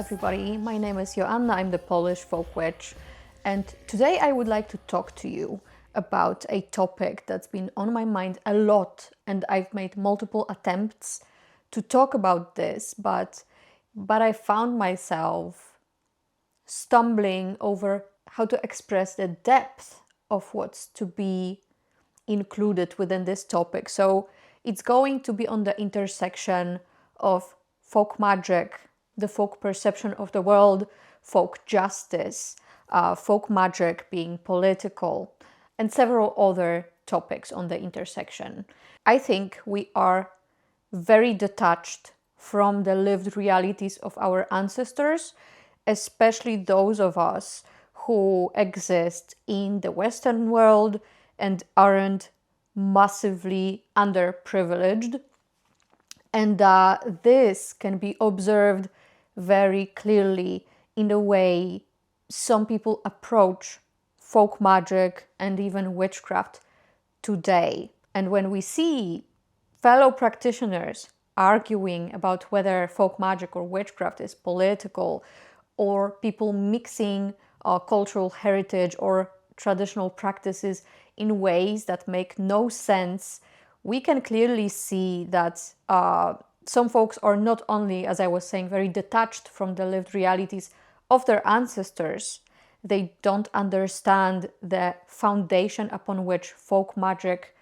everybody, my name is Joanna, I'm the Polish.folk.witch, and today I would like to talk to you about a topic that's been on my mind a lot, and I've made multiple attempts to talk about this, but I found myself stumbling over how to express the depth of what's to be included within this topic. So it's going to be on the intersection of folk magic, the folk perception of the world, folk justice, folk magic being political, and several other topics on the intersection. I think we are very detached from the lived realities of our ancestors, especially those of us who exist in the Western world and aren't massively underprivileged. And this can be observed very clearly in the way some people approach folk magic and even witchcraft today. And when we see fellow practitioners arguing about whether folk magic or witchcraft is political, or people mixing cultural heritage or traditional practices in ways that make no sense, we can clearly see that some folks are not only, as I was saying, very detached from the lived realities of their ancestors, they don't understand the foundation upon which folk magic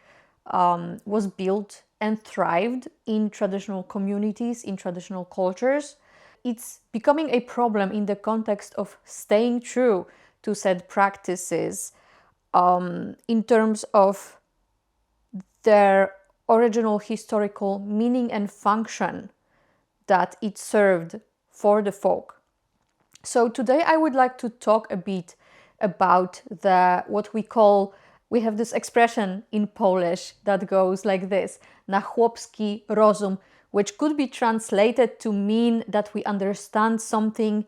was built and thrived in traditional communities, in traditional cultures. It's becoming a problem in the context of staying true to said practices in terms of their original historical meaning and function that it served for the folk. So today I would like to talk a bit about we have this expression in Polish that goes like this, na chłopski rozum, which could be translated to mean that we understand something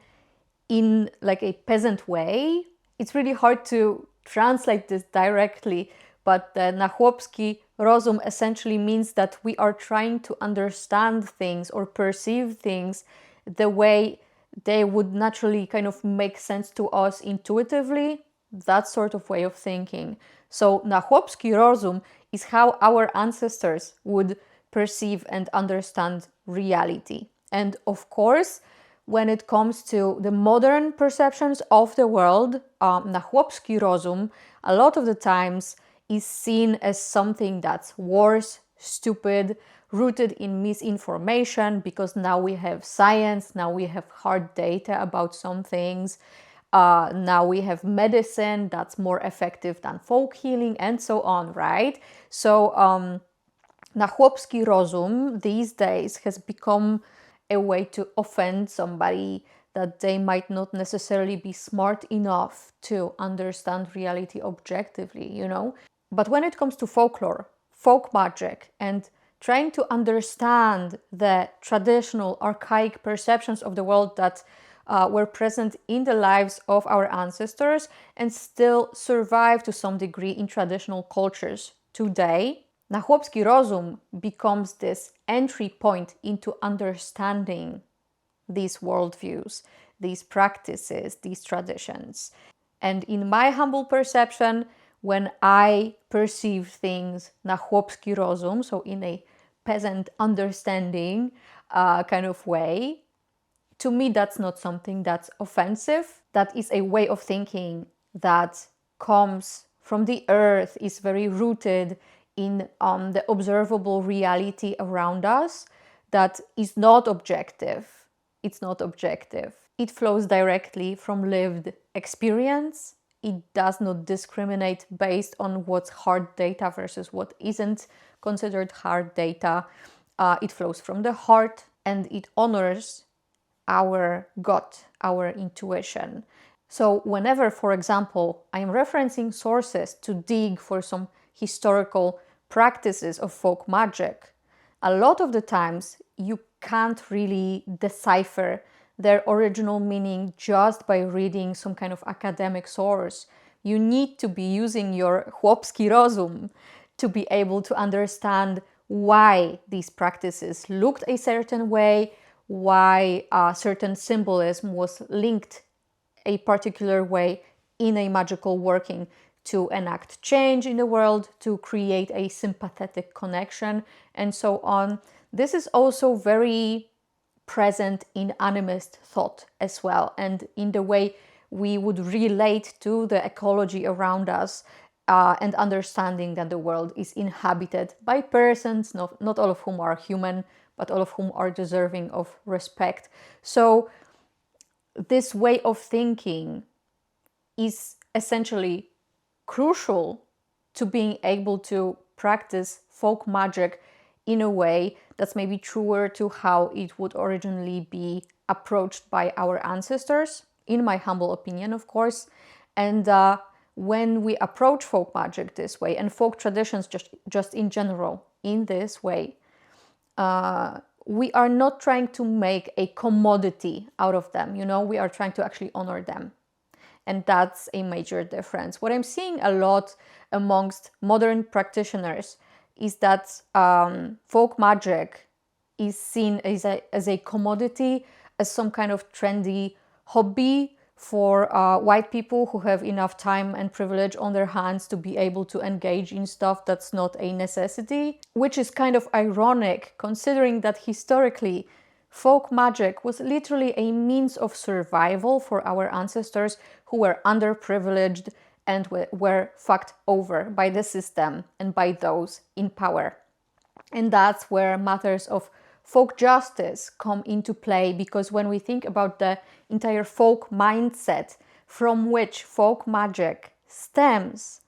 in like a peasant way. It's really hard to translate this directly, but the na chłopski rozum essentially means that we are trying to understand things or perceive things the way they would naturally kind of make sense to us intuitively, that sort of way of thinking. So na chłopski rozum is how our ancestors would perceive and understand reality. And of course, when it comes to the modern perceptions of the world, na chłopski rozum a lot of the times is seen as something that's worse, stupid, rooted in misinformation, because now we have science, now we have hard data about some things, now we have medicine that's more effective than folk healing, and so on, right? So na chłopski rozum these days has become a way to offend somebody that they might not necessarily be smart enough to understand reality objectively, you know? But when it comes to folklore, folk magic, and trying to understand the traditional archaic perceptions of the world that were present in the lives of our ancestors and still survive to some degree in traditional cultures today, na chłopski rozum becomes this entry point into understanding these worldviews, these practices, these traditions. And in my humble perception, when I perceive things na chłopski rozum, so in a peasant understanding kind of way, to me that's not something that's offensive. That is a way of thinking that comes from the earth, is very rooted in the observable reality around us, that is not objective. It's not objective. It flows directly from lived experience. It does not discriminate based on what's hard data versus what isn't considered hard data. It flows from the heart, and it honors our gut, our intuition. So whenever, for example, I'm referencing sources to dig for some historical practices of folk magic, a lot of the times you can't really decipher their original meaning just by reading some kind of academic source. You need to be using your chłopski rozum to be able to understand why these practices looked a certain way, why certain symbolism was linked a particular way in a magical working to enact change in the world, to create a sympathetic connection, and so on. This is also very present in animist thought as well, and in the way we would relate to the ecology around us, and understanding that the world is inhabited by persons, not all of whom are human, but all of whom are deserving of respect. So this way of thinking is essentially crucial to being able to practice folk magic in a way that's maybe truer to how it would originally be approached by our ancestors, in my humble opinion, of course. And when we approach folk magic this way, and folk traditions just in general in this way, we are not trying to make a commodity out of them, we are trying to actually honor them. And that's a major difference. What I'm seeing a lot amongst modern practitioners is that folk magic is seen as a commodity, as some kind of trendy hobby for white people who have enough time and privilege on their hands to be able to engage in stuff that's not a necessity, which is kind of ironic considering that historically folk magic was literally a means of survival for our ancestors who were underprivileged and were fucked over by the system and by those in power. And that's where matters of folk justice come into play, because when we think about the entire folk mindset from which folk magic stems,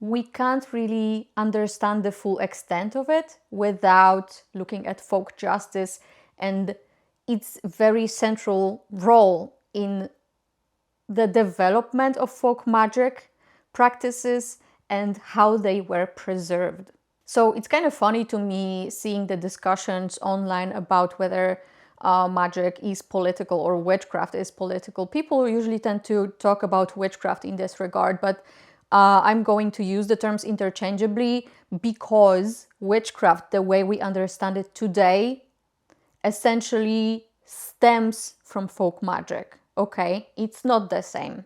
we can't really understand the full extent of it without looking at folk justice and its very central role in the development of folk magic practices and how they were preserved. So it's kind of funny to me seeing the discussions online about whether magic is political or witchcraft is political. People usually tend to talk about witchcraft in this regard, but I'm going to use the terms interchangeably because witchcraft, the way we understand it today, essentially stems from folk magic. Okay, it's not the same.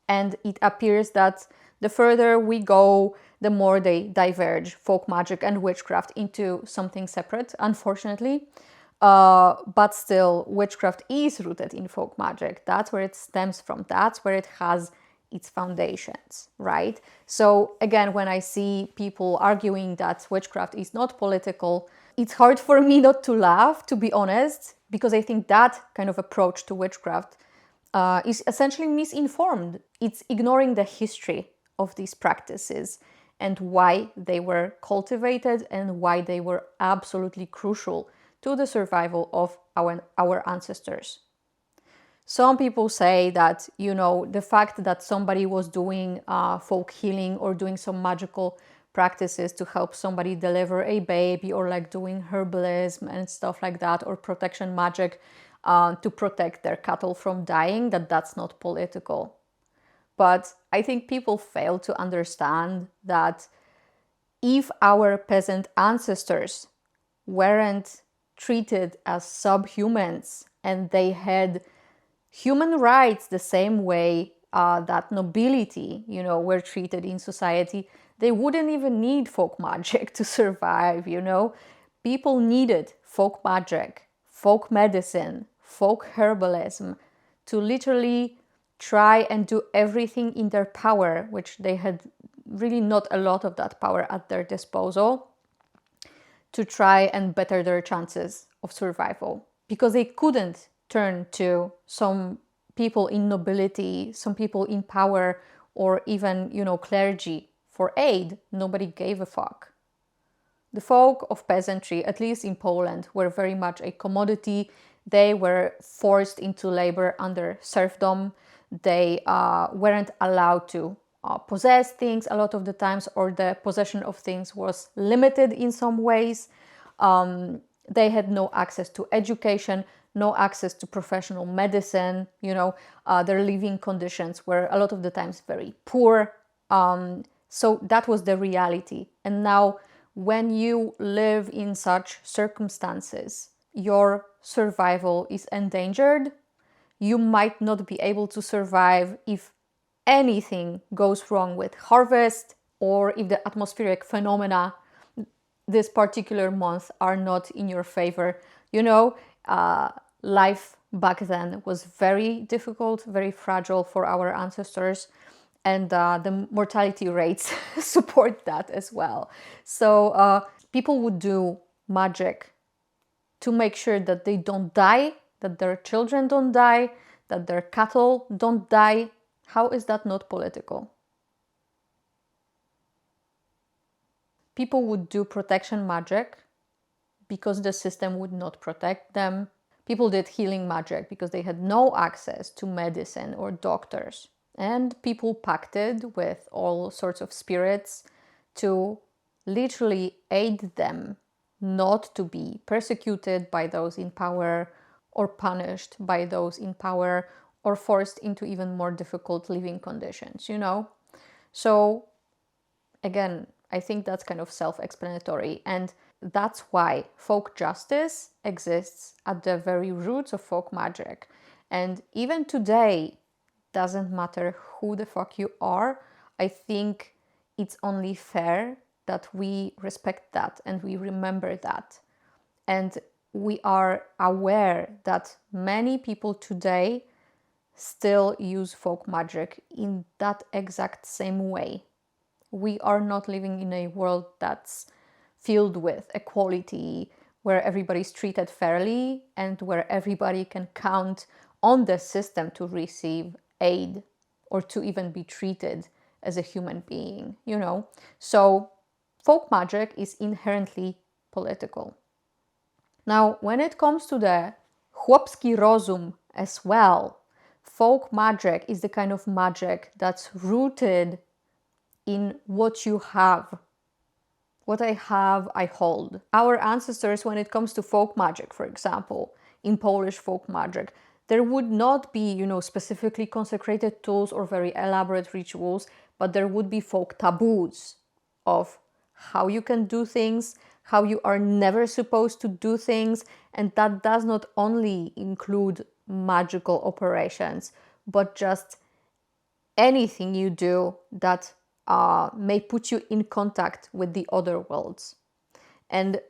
And it appears that the further we go, the more they diverge, folk magic and witchcraft, into something separate, unfortunately. But still, witchcraft is rooted in folk magic. That's where it stems from. That's where it has its foundations, right? So again, when I see people arguing that witchcraft is not political, it's hard for me not to laugh, to be honest, because I think that kind of approach to witchcraft is essentially misinformed. It's ignoring the history of these practices and why they were cultivated and why they were absolutely crucial to the survival of our ancestors. Some people say that, the fact that somebody was doing folk healing or doing some magical practices to help somebody deliver a baby, or like doing herbalism and stuff like that, or protection magic to protect their cattle from dying, that's not political. But I think people fail to understand that if our peasant ancestors weren't treated as subhumans and they had human rights the same way that nobility, were treated in society, they wouldn't even need folk magic to survive, People needed folk magic, folk medicine, folk herbalism to literally try and do everything in their power, which they had really not a lot of that power at their disposal, to try and better their chances of survival. Because they couldn't turn to some people in nobility, some people in power, or even, clergy for aid. Nobody gave a fuck. The folk of peasantry, at least in Poland, were very much a commodity. They were forced into labor under serfdom. They weren't allowed to possess things a lot of the times, or the possession of things was limited in some ways. They had no access to education, no access to professional medicine. Their living conditions were a lot of the times very poor. So that was the reality. And now, when you live in such circumstances, your survival is endangered. You might not be able to survive if anything goes wrong with harvest, or if the atmospheric phenomena this particular month are not in your favor. Life back then was very difficult, very fragile for our ancestors, and the mortality rates support that as well. So people would do magic to make sure that they don't die, that their children don't die, that their cattle don't die. How is that not political? People would do protection magic because the system would not protect them. People did healing magic because they had no access to medicine or doctors. And people pacted with all sorts of spirits to literally aid them not to be persecuted by those in power, or punished by those in power, or forced into even more difficult living conditions, So again, I think that's kind of self-explanatory, and that's why folk justice exists at the very roots of folk magic. And even today, doesn't matter who the fuck you are, I think it's only fair that we respect that and we remember that. And we are aware that many people today still use folk magic in that exact same way. We are not living in a world that's filled with equality, where everybody's treated fairly and where everybody can count on the system to receive aid or to even be treated as a human being, So folk magic is inherently political. Now, when it comes to the chłopski rozum as well, folk magic is the kind of magic that's rooted in what you have. What I have, I hold. Our ancestors, when it comes to folk magic, for example, in Polish folk magic, there would not be, specifically consecrated tools or very elaborate rituals, but there would be folk taboos of how you can do things, how you are never supposed to do things, and that does not only include magical operations, but just anything you do that may put you in contact with the other worlds. And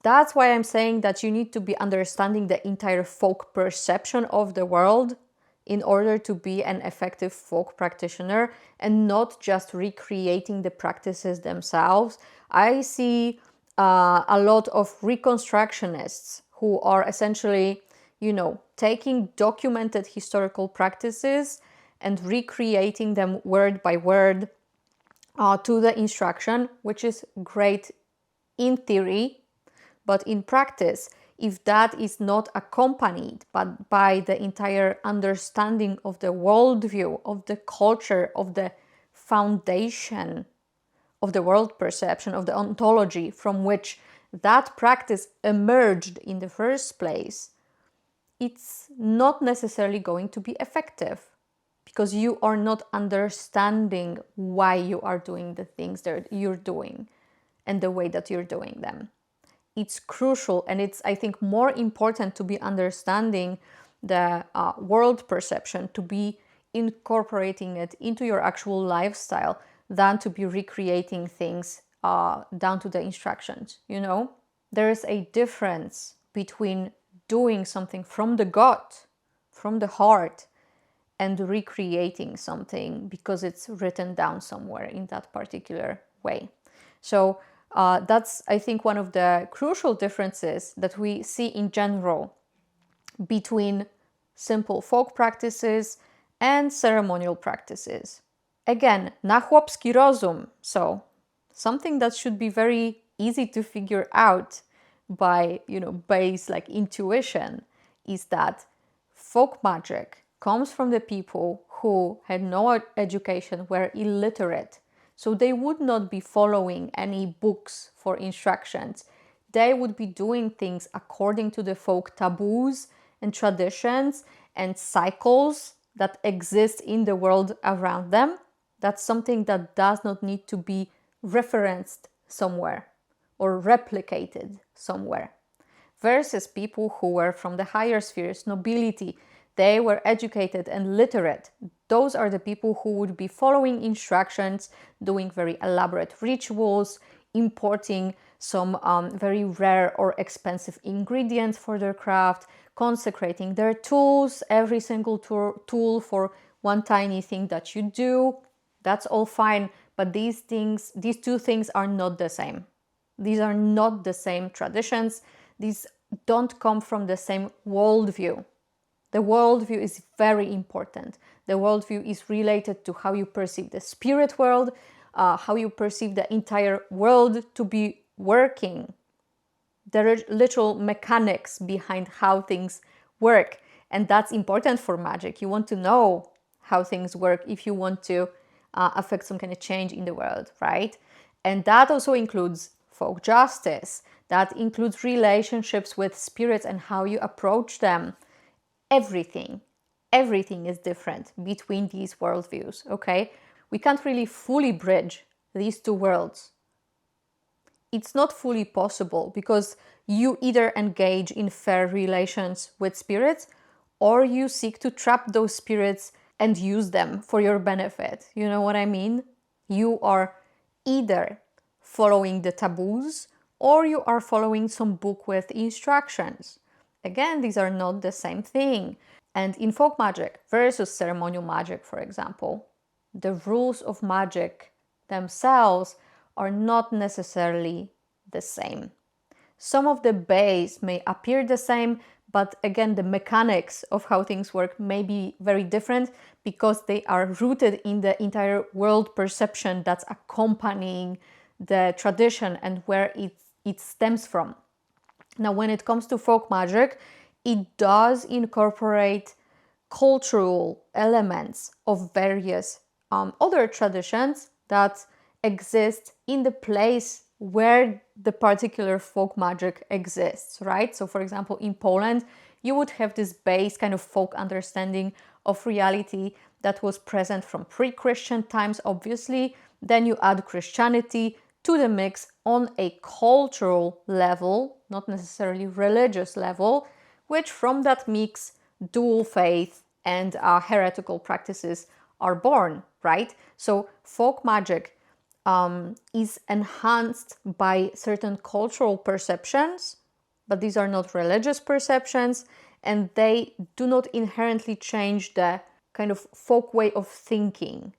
that's why I'm saying that you need to be understanding the entire folk perception of the world in order to be an effective folk practitioner, and not just recreating the practices themselves. I see a lot of reconstructionists who are essentially, taking documented historical practices and recreating them word by word to the instruction, which is great in theory, but in practice, if that is not accompanied by the entire understanding of the worldview, of the culture, of the foundation of the world perception, of the ontology from which that practice emerged in the first place, it's not necessarily going to be effective, because you are not understanding why you are doing the things that you're doing and the way that you're doing them. It's crucial, and it's, I think, more important to be understanding the world perception, to be incorporating it into your actual lifestyle, than to be recreating things down to the instructions, There is a difference between doing something from the gut, from the heart, and recreating something because it's written down somewhere in that particular way. So that's, I think, one of the crucial differences that we see in general between simple folk practices and ceremonial practices. Again, na chłopski rozum, so something that should be very easy to figure out by, base like intuition, is that folk magic comes from the people who had no education, were illiterate. So they would not be following any books for instructions. They would be doing things according to the folk taboos and traditions and cycles that exist in the world around them. That's something that does not need to be referenced somewhere or replicated somewhere. versus people who were from the higher spheres, nobility. They were educated and literate. Those are the people who would be following instructions, doing very elaborate rituals, importing some very rare or expensive ingredients for their craft, consecrating their tools, every single tool for one tiny thing that you do. That's all fine, but these two things are not the same. These are not the same traditions. These don't come from the same worldview. The worldview is very important. The worldview is related to how you perceive the spirit world, how you perceive the entire world to be working. There are literal mechanics behind how things work. And that's important for magic. You want to know how things work if you want to affect some kind of change in the world, right? And that also includes folk justice. That includes relationships with spirits and how you approach them. Everything is different between these worldviews, okay? We can't really fully bridge these two worlds. It's not fully possible because you either engage in fair relations with spirits or you seek to trap those spirits and use them for your benefit. You know what I mean? You are either following the taboos or you are following some book with instructions. Again, these are not the same thing. And in folk magic versus ceremonial magic, for example, the rules of magic themselves are not necessarily the same. Some of the base may appear the same, but again, the mechanics of how things work may be very different because they are rooted in the entire world perception that's accompanying the tradition and where it stems from. Now, when it comes to folk magic, it does incorporate cultural elements of various other traditions that exist in the place where the particular folk magic exists, right? So, for example, in Poland, you would have this base kind of folk understanding of reality that was present from pre-Christian times, obviously. Then you add Christianity to the mix on a cultural level, not necessarily religious level, which from that mix, dual faith and heretical practices are born, right? So folk magic is enhanced by certain cultural perceptions, but these are not religious perceptions, and they do not inherently change the kind of folk way of thinking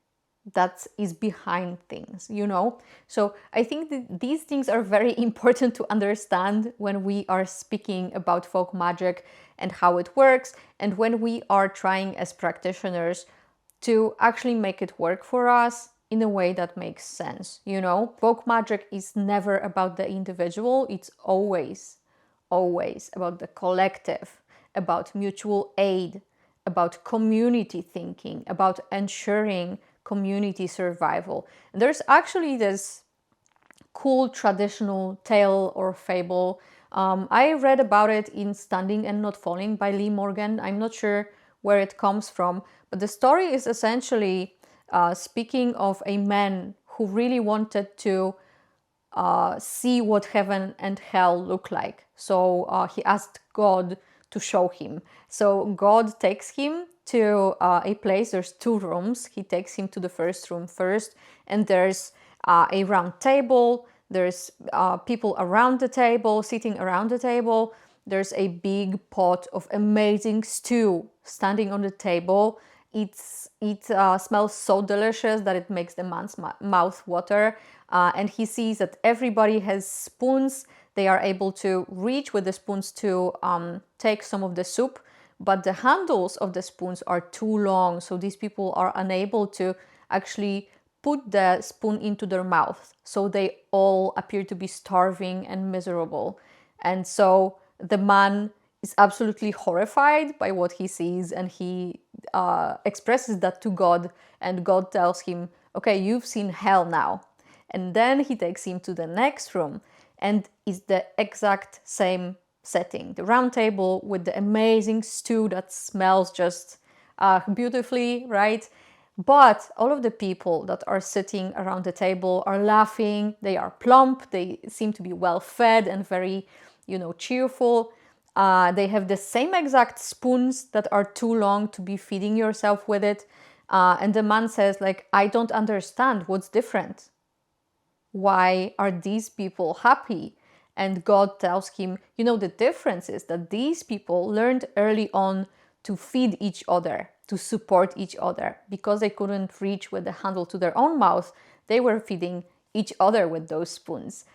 that is behind things, you know? So I think that these things are very important to understand when we are speaking about folk magic and how it works, and when we are trying as practitioners to actually make it work for us in a way that makes sense, you know? Folk magic is never about the individual, it's always about the collective, about mutual aid, about community thinking, about ensuring community survival. And there's actually this cool traditional tale or fable. I read about it in Standing and Not Falling by Lee Morgan. I'm not sure where it comes from, but the story is essentially speaking of a man who really wanted to see what heaven and hell look like. So he asked God to show him. So God takes him to a place. There's two rooms. He takes him to the first room first, and there's a round table. There's people around the table, sitting around the table. There's a big pot of amazing stew standing on the table. It smells so delicious that it makes the man's mouth water. And he sees that everybody has spoons. They are able to reach with the spoons to take some of the soup, but the handles of the spoons are too long. So these people are unable to actually put the spoon into their mouth. So they all appear to be starving and miserable. And so the man is absolutely horrified by what he sees, and he expresses that to God, and God tells him, okay, you've seen hell now. And then he takes him to the next room, and it's the exact same setting. The round table with the amazing stew that smells just beautifully, right? But all of the people that are sitting around the table are laughing, they are plump, they seem to be well fed and very, cheerful. They have the same exact spoons that are too long to be feeding yourself with it. And the man says, like, I don't understand what's different. Why are these people happy? And God tells him, you know, the difference is that these people learned early on to feed each other, to support each other. Because they couldn't reach with the handle to their own mouth, they were feeding each other with those spoons.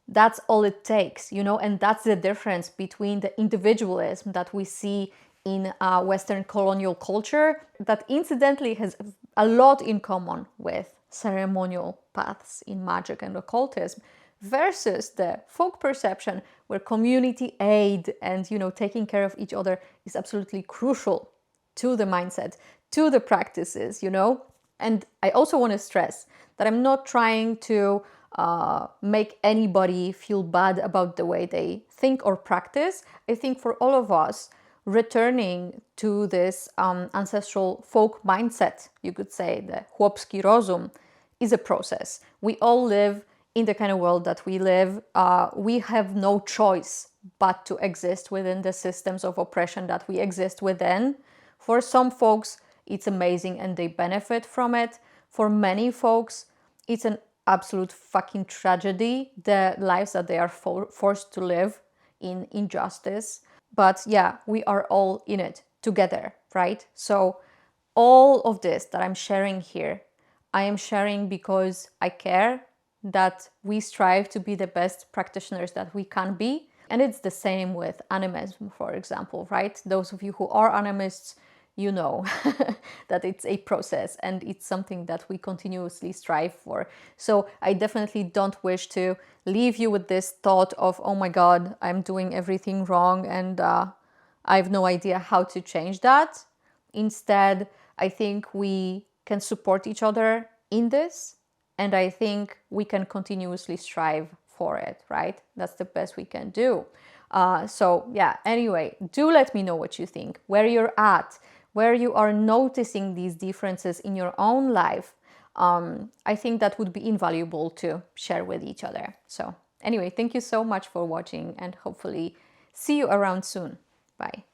That's all it takes, you know, and that's the difference between the individualism that we see in Western colonial culture, that incidentally has a lot in common with ceremonial paths in magic and occultism, versus the folk perception where community aid and, you know, taking care of each other is absolutely crucial to the mindset, to the practices, you know. And I also want to stress that I'm not trying to make anybody feel bad about the way they think or practice. I think for all of us, returning to this ancestral folk mindset, you could say, the chłopski rozum, is a process. We all live in the kind of world that we live. We have no choice but to exist within the systems of oppression that we exist within. For some folks, it's amazing and they benefit from it. For many folks, it's an absolute fucking tragedy, the lives that they are forced to live in injustice. But yeah, we are all in it together, right? So all of this that I'm sharing here, I am sharing because I care that we strive to be the best practitioners that we can be. And it's the same with animism, for example, right? Those of you who are animists, you know that it's a process and it's something that we continuously strive for. So I definitely don't wish to leave you with this thought of, oh my God, I'm doing everything wrong and I have no idea how to change that. Instead, I think we can support each other in this, and I think we can continuously strive for it, right? That's the best we can do. So yeah, anyway, do let me know what you think, where you're at, where you are noticing these differences in your own life. I think that would be invaluable to share with each other. So anyway, thank you so much for watching and hopefully see you around soon. Bye.